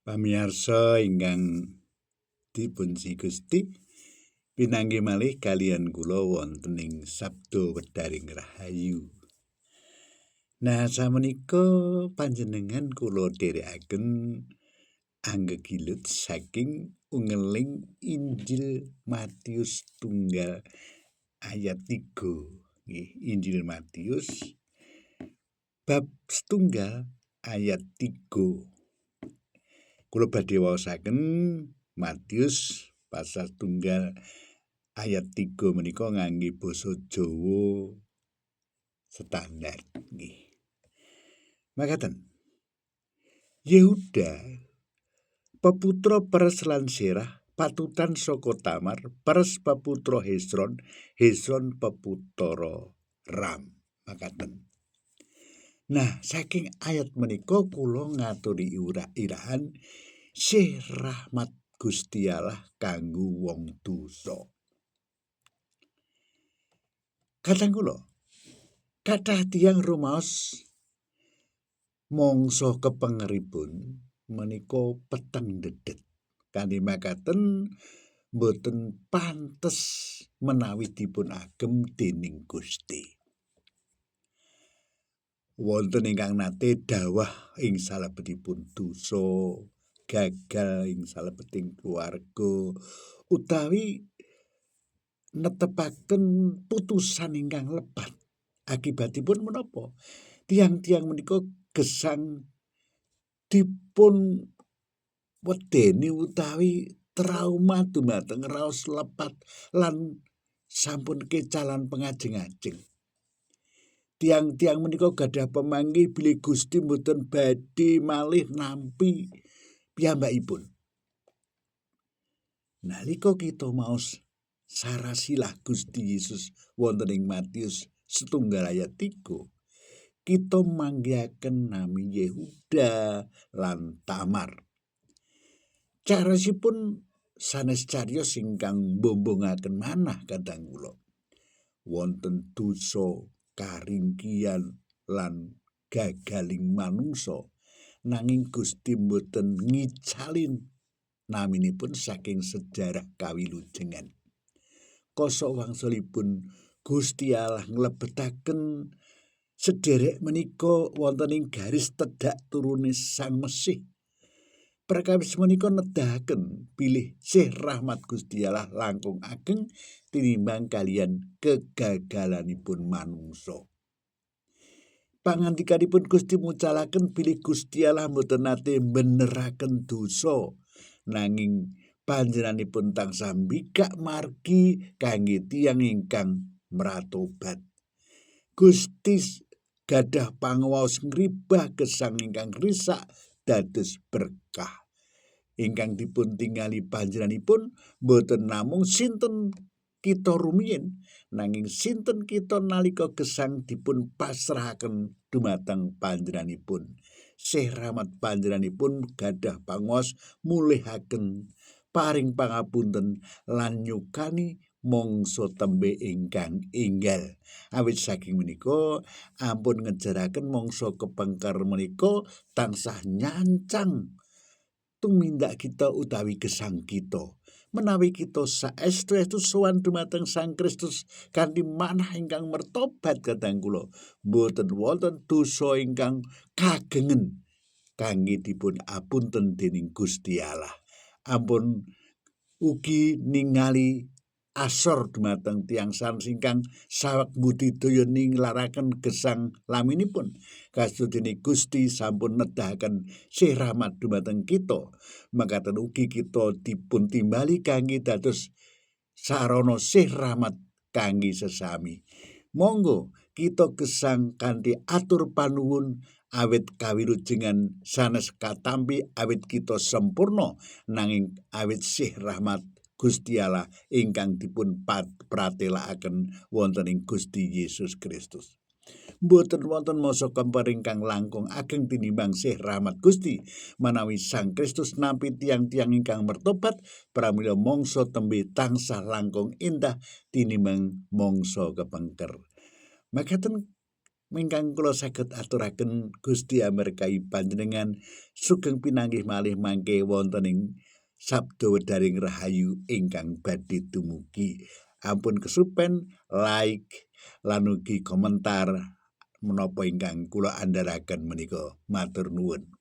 Pamirsa ingkang dipunsi Gusti, pinanggih malih kaliyan kula wonten ing Sabda Wedharing Rahayu. Nah, samenika panjenengan kula dherekaken anggegilut saking ungeling Injil Matius tunggal ayat 3. Nggih, Injil Matius bab setunggal ayat 3. Kula badhe waosaken Matius pasal tunggal ayat 3 menika ngangge basa Jawa standar nggih. Makaten. Yehuda peputra Peres lan Serah patutan saka Tamar, Peres peputra Hesron, Hesron peputra Ram. Makaten. Nah, saking ayat menika kula ngaturi irahan sih rahmat Gusti Allah kanggo wong dosa. Kadang kula kathah tiyang rumaos mangsa kepengeripun menika peteng dedet. Kanthi makaten boten pantes menawi dipun agem dening Gusti. Wonten ingkang nate dawah ing salebetipun dosa, gagal ing salebeting keluarga, utawi netepaken putusan ingkang lepat. Akibatipun menapa? Tiang-tiang menika gesang dipun wedeni utawi trauma dumateng raos lepat lan sampun kecalan pengajeng-ajeng. Tiang-tiang menika gadah pemanggih bilih Gusti mboten badhe malih nampi piyambakipun. Nalika kita maos sarasilah Gusti Yesus wonten ing Matius setunggal ayat 3, kita manggihaken nami Yehuda lan Tamar. Carosipun sanes cariyos ingkang mbombongaken manah kadang kula. Wonten dosa, karingkihan lan gagaling manungsa, nanging Gusti mboten ngicalin naminipun saking sejarah kawilujengan. Kosok wangsulipun Gusti Allah nglebetaken sederek menika wonten ing garis tedhak turune Sang Mesih. Perkawis menika nedahaken bilih sih rahmat Gusti Allah langkung ageng tinimbang kalian kegagalanipun manungsa. Pangandikanipun Gusti mucalaken bilih Gusti Allah mboten nate beneraken dosa, nanging panjenenganipun tansah mbikak margi kangge tiyang ingkang mratobat. Gusti gadah panguwaos ngribah gesang ingkang risak dados berkah. Ingkang dipun tingali panjenenganipun boten namung sinten kita rumiyin, nanging sinten kita nalika gesang dipun pasrahaken dumateng panjenenganipun. Sih rahmat panjenenganipun gadah panguwas mulihaken paring pangapunten lan nyukani mangsa tembe ingkang enggal. Awit saking menika ampun ngejaraken mangsa kepengker menika tansah nyancang tumindak kita utawi gesang kita. Menawi kita saestu-estu sowan dumateng Sang Kristus kanthi manah ingkang mertobat kadang kula, boten wonten dosa ingkang kagengen kangge dipun apunten dening Gusti Allah. Ampun ugi ningali asor dumateng tiyang sanes ingkang saweg budidaya ninglaraken gesang laminipun. Kasudene Gusti sampun nedahaken sih rahmat dumateng kita. Makaten ugi kita dipun timbali kangge dados sarana sih rahmat kangge sesami. Monggo kita gesang kanthi atur panuwun awit kawilujengan sanes katampi awit kita sempurna nanging awit sih rahmat Gusti Allah ingkang dipun pratelakaken wonten ing Gusti Yesus Kristus. Mboten wonten masa kemper ingkang langkung ageng tinimbang sih rahmat Gusti manawi Sang Kristus nampi tiang-tiang ingkang mertobat pramila mangsa tembe tansah langkung indah tinimbang mangsa kepengker. Makaten Mingkang kula saged aturaken Gusti amargi panjenengan sugeng pinanggih malih mangke wonten ing sabda wedaring rahayu ingkang badhe dumugi. Ampun kesupen like lan ugi komentar menapa ingkang kula andharaken menika. Matur nuwun.